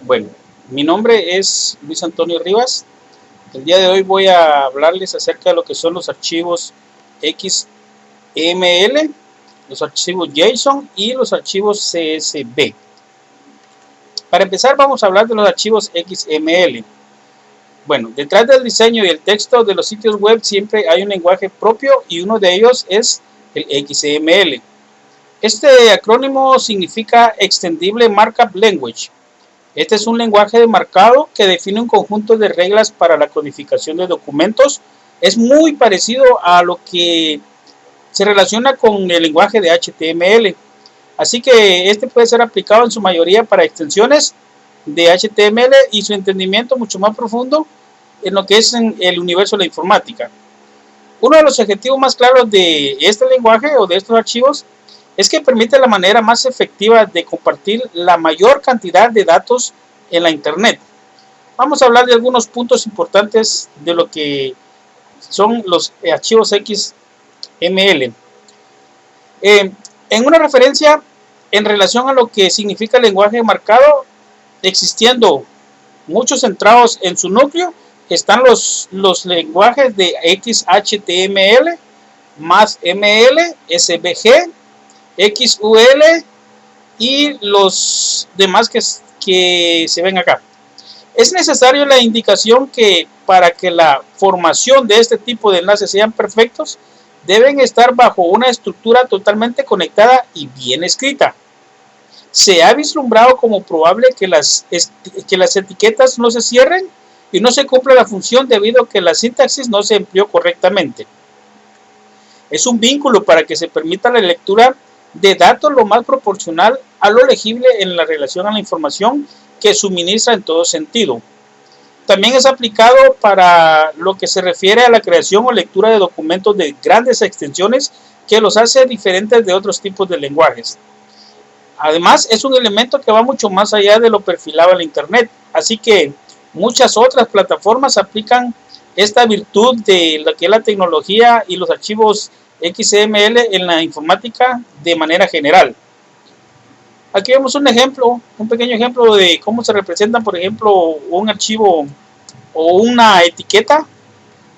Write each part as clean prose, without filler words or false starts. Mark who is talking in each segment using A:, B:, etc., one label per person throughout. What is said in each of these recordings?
A: Bueno, mi nombre es Luis Antonio Rivas. El día de hoy voy a hablarles acerca de lo que son los archivos XML, los archivos JSON y los archivos CSV. Para empezar, vamos a hablar de los archivos XML. Bueno, detrás del diseño y el texto de los sitios web siempre hay un lenguaje propio y uno de ellos es el XML. Este acrónimo significa Extendible Markup Language. Este es un lenguaje de marcado que define un conjunto de reglas para la codificación de documentos. Es muy parecido a lo que se relaciona con el lenguaje de HTML. Así que este puede ser aplicado en su mayoría para extensiones de HTML y su entendimiento mucho más profundo en lo que es en el universo de la informática. Uno de los objetivos más claros de este lenguaje o de estos archivos es que permite la manera más efectiva de compartir la mayor cantidad de datos en la internet. Vamos a hablar de algunos puntos importantes de lo que son los archivos XML. En una referencia en relación a lo que significa el lenguaje marcado, existiendo muchos centrados en su núcleo, están los lenguajes de XHTML, MathML, SVG, XUL y los demás que se ven acá. Es necesario la indicación que para que la formación de este tipo de enlaces sean perfectos, deben estar bajo una estructura totalmente conectada y bien escrita. Se ha vislumbrado como probable que las etiquetas no se cierren y no se cumpla la función debido a que la sintaxis no se empleó correctamente. Es un vínculo para que se permita la lectura de datos lo más proporcional a lo legible en la relación a la información que suministra en todo sentido. También es aplicado para lo que se refiere a la creación o lectura de documentos de grandes extensiones que los hace diferentes de otros tipos de lenguajes. Además, es un elemento que va mucho más allá de lo perfilado en la internet, así que muchas otras plataformas aplican esta virtud de lo que es la tecnología y los archivos XML en la informática de manera general. Aquí vemos un ejemplo, un pequeño ejemplo de cómo se representa, por ejemplo, un archivo o una etiqueta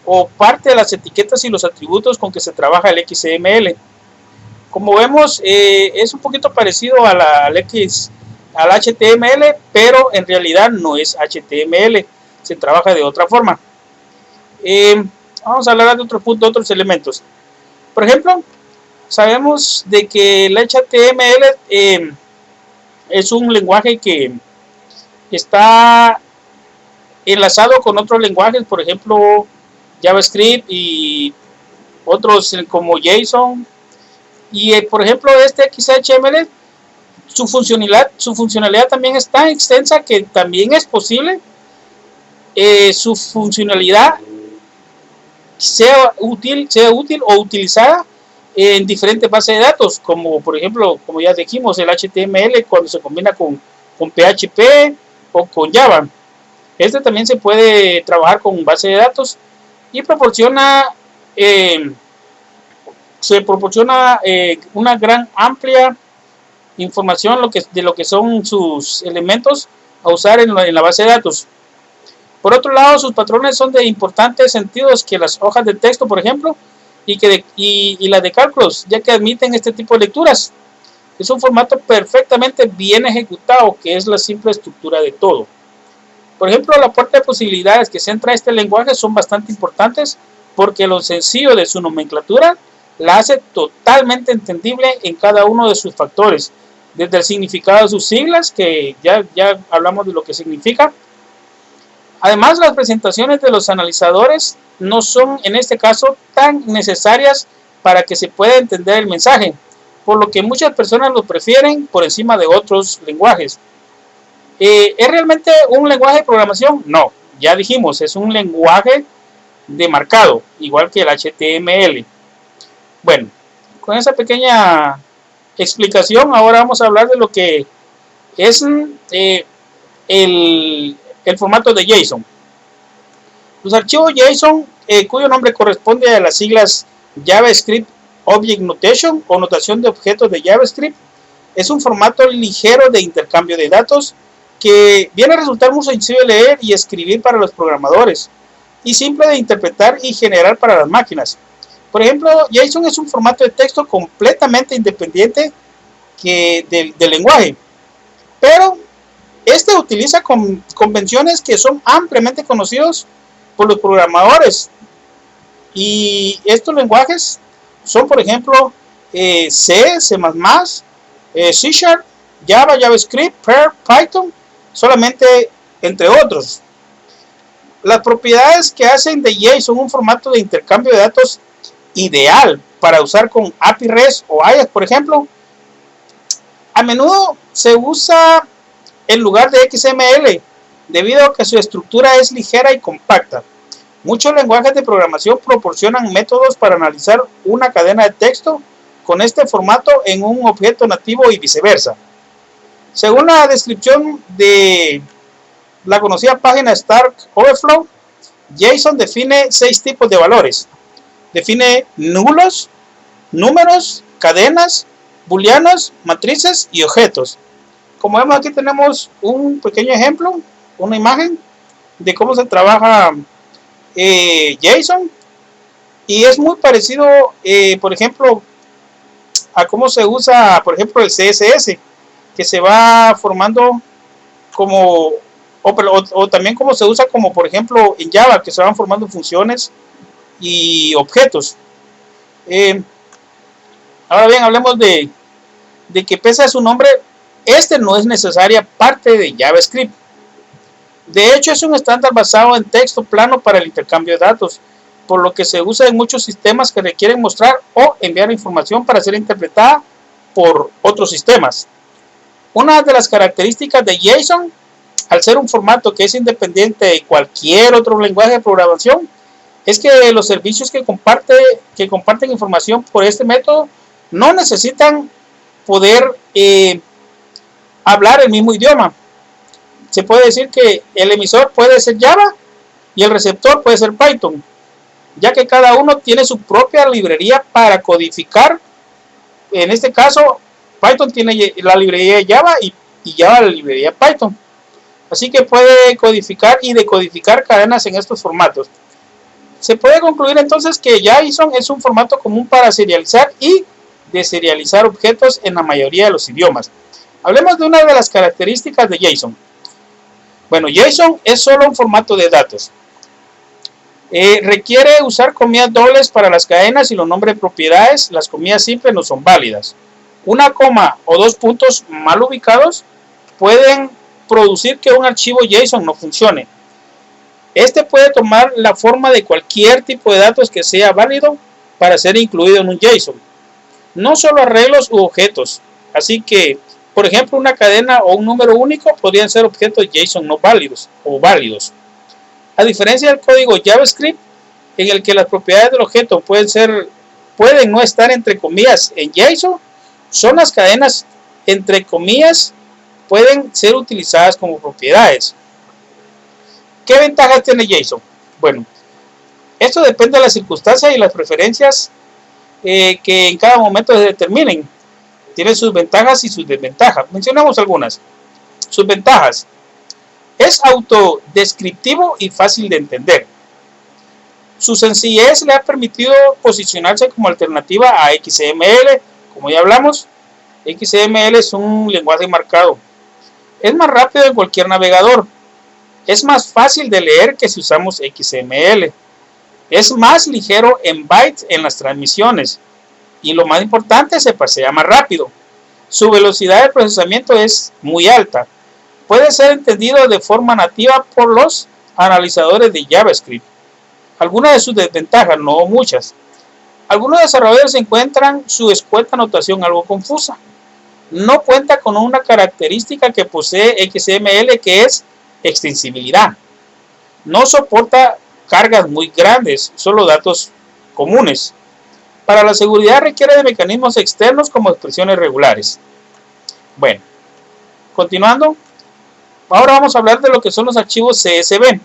A: o parte de las etiquetas y los atributos con que se trabaja el XML. Como vemos, es un poquito parecido al HTML, pero en realidad no es HTML, se trabaja de otra forma. Vamos a hablar de otro punto, otros elementos. Por ejemplo, sabemos de que el HTML es un lenguaje que está enlazado con otros lenguajes, por ejemplo, JavaScript y otros como JSON. Y por ejemplo, este XHTML, su funcionalidad también es tan extensa que también es posible su funcionalidad sea útil o utilizada en diferentes bases de datos, como por ejemplo, como ya dijimos, el HTML cuando se combina con PHP o con Java. Este también se puede trabajar con base de datos y proporciona una gran amplia información de lo que son sus elementos a usar en la base de datos. Por otro lado, sus patrones son de importantes sentidos que las hojas de texto, por ejemplo, y las de cálculos, ya que admiten este tipo de lecturas. Es un formato perfectamente bien ejecutado, que es la simple estructura de todo. Por ejemplo, la puerta de posibilidades que centra este lenguaje son bastante importantes porque lo sencillo de su nomenclatura la hace totalmente entendible en cada uno de sus factores, desde el significado de sus siglas, que ya hablamos de lo que significa. Además, las presentaciones de los analizadores no son en este caso tan necesarias para que se pueda entender el mensaje, por lo que muchas personas lo prefieren por encima de otros lenguajes. ¿Es realmente un lenguaje de programación? No, ya dijimos, es un lenguaje de marcado, igual que el HTML. Bueno, con esa pequeña explicación, ahora vamos a hablar de lo que es el formato de JSON. Los archivos JSON, cuyo nombre corresponde a las siglas JavaScript Object Notation o notación de objetos de JavaScript, es un formato ligero de intercambio de datos que viene a resultar muy sencillo de leer y escribir para los programadores y simple de interpretar y generar para las máquinas. Por ejemplo, JSON es un formato de texto completamente independiente del lenguaje, pero este utiliza convenciones que son ampliamente conocidos por los programadores, y estos lenguajes son, por ejemplo, C, C++, C#, Java, JavaScript, Perl, Python, solamente entre otros. Las propiedades que hacen de JSON un formato de intercambio de datos ideal para usar con API REST o AJAX, por ejemplo, a menudo se usa en lugar de XML debido a que su estructura es ligera y compacta. Muchos lenguajes de programación proporcionan métodos para analizar una cadena de texto con este formato en un objeto nativo y viceversa. Según la descripción de la conocida página Stack Overflow, JSON define 6 tipos de valores. Define nulos, números, cadenas, booleanos, matrices y objetos. Como vemos, aquí tenemos un pequeño ejemplo, una imagen de cómo se trabaja JSON, y es muy parecido, por ejemplo, a cómo se usa, por ejemplo, el CSS, que se va formando como, o también como se usa como, por ejemplo, en Java, que se van formando funciones y objetos. Ahora bien, hablemos de que pese a su nombre, este no es necesaria parte de JavaScript. De hecho, es un estándar basado en texto plano para el intercambio de datos, por lo que se usa en muchos sistemas que requieren mostrar o enviar información para ser interpretada por otros sistemas. Una de las características de JSON, al ser un formato que es independiente de cualquier otro lenguaje de programación, es que los servicios que comparten información por este método no necesitan poder hablar el mismo idioma. Se puede decir que el emisor puede ser Java y el receptor puede ser Python, ya que cada uno tiene su propia librería para codificar. En este caso, Python tiene la librería Java y Java la librería Python. Así que puede codificar y decodificar cadenas en estos formatos. Se puede concluir entonces que JSON es un formato común para serializar y deserializar objetos en la mayoría de los idiomas. Hablemos de una de las características de JSON. Bueno, JSON es solo un formato de datos. Requiere usar comillas dobles para las cadenas y los nombres de propiedades. Las comillas simples no son válidas. Una coma o 2 puntos mal ubicados pueden producir que un archivo JSON no funcione. Este puede tomar la forma de cualquier tipo de datos que sea válido para ser incluido en un JSON. No solo arreglos u objetos. Así que, por ejemplo, una cadena o un número único podrían ser objetos JSON no válidos o válidos. A diferencia del código JavaScript, en el que las propiedades del objeto pueden no estar entre comillas en JSON, son las cadenas entre comillas pueden ser utilizadas como propiedades. ¿Qué ventajas tiene JSON? Bueno, esto depende de las circunstancias y las preferencias que en cada momento se determinen. Tiene sus ventajas y sus desventajas. Mencionamos algunas. Sus ventajas: es autodescriptivo y fácil de entender. Su sencillez le ha permitido posicionarse como alternativa a XML. Como ya hablamos, XML es un lenguaje marcado. Es más rápido en cualquier navegador. Es más fácil de leer que si usamos XML. Es más ligero en bytes en las transmisiones. Y lo más importante, se pasea más rápido. Su velocidad de procesamiento es muy alta. Puede ser entendido de forma nativa por los analizadores de JavaScript. Algunas de sus desventajas, no muchas. Algunos desarrolladores encuentran su escueta notación algo confusa. No cuenta con una característica que posee XML, que es extensibilidad. No soporta cargas muy grandes, solo datos comunes. Para la seguridad requiere de mecanismos externos como expresiones regulares. Bueno, continuando, ahora vamos a hablar de lo que son los archivos CSV.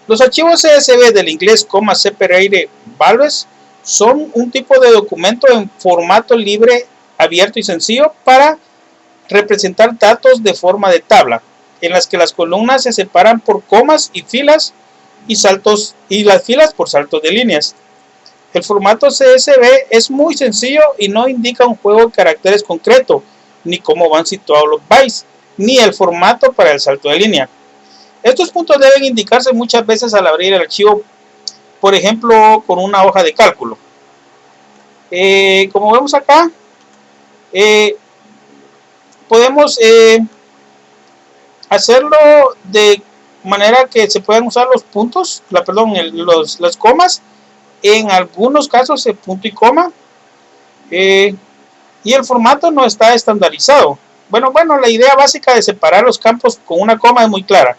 A: Los archivos CSV del inglés Separate Values son un tipo de documento en formato libre, abierto y sencillo para representar datos de forma de tabla, en las que las columnas se separan por comas y filas y saltos, y las filas por saltos de líneas. El formato CSV es muy sencillo y no indica un juego de caracteres concreto, ni cómo van situados los bytes, ni el formato para el salto de línea. Estos puntos deben indicarse muchas veces al abrir el archivo, por ejemplo, con una hoja de cálculo. Como vemos acá, podemos hacerlo de manera que se puedan usar los puntos, las comas, en algunos casos el punto y coma, y el formato no está estandarizado. Bueno, la idea básica de separar los campos con una coma es muy clara,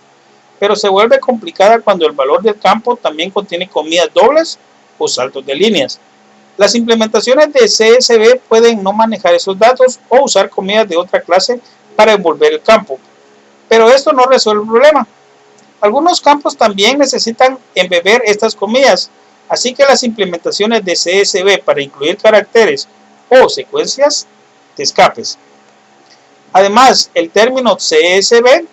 A: pero se vuelve complicada cuando el valor del campo también contiene comillas dobles o saltos de líneas. Las implementaciones de CSV pueden no manejar esos datos o usar comillas de otra clase para envolver el campo, pero esto no resuelve el problema. Algunos campos también necesitan embeber estas comillas, así que las implementaciones de CSV para incluir caracteres o secuencias de escapes. Además, el término CSV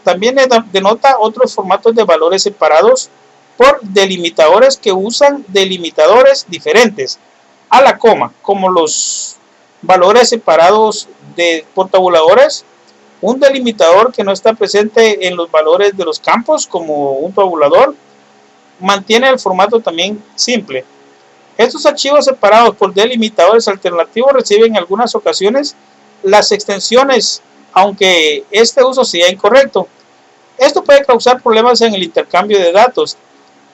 A: también denota otros formatos de valores separados por delimitadores que usan delimitadores diferentes a la coma, como los valores separados por tabuladores, un delimitador que no está presente en los valores de los campos, como un tabulador, mantiene el formato también simple. Estos archivos separados por delimitadores alternativos reciben en algunas ocasiones las extensiones, aunque este uso sea incorrecto. Esto puede causar problemas en el intercambio de datos.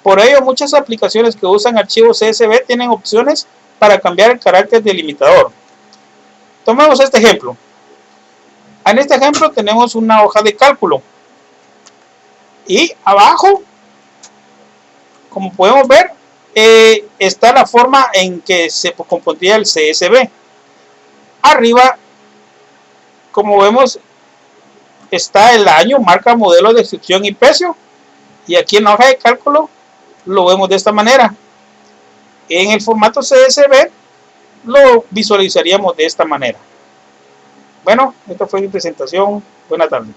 A: Por ello, muchas aplicaciones que usan archivos CSV tienen opciones para cambiar el carácter delimitador. Tomemos este ejemplo. En este ejemplo tenemos una hoja de cálculo y abajo, como podemos ver, está la forma en que se compondría el CSV. Arriba, como vemos, está el año, marca, modelo, descripción y precio. Y aquí en la hoja de cálculo lo vemos de esta manera. En el formato CSV lo visualizaríamos de esta manera. Bueno, esta fue mi presentación. Buenas tardes.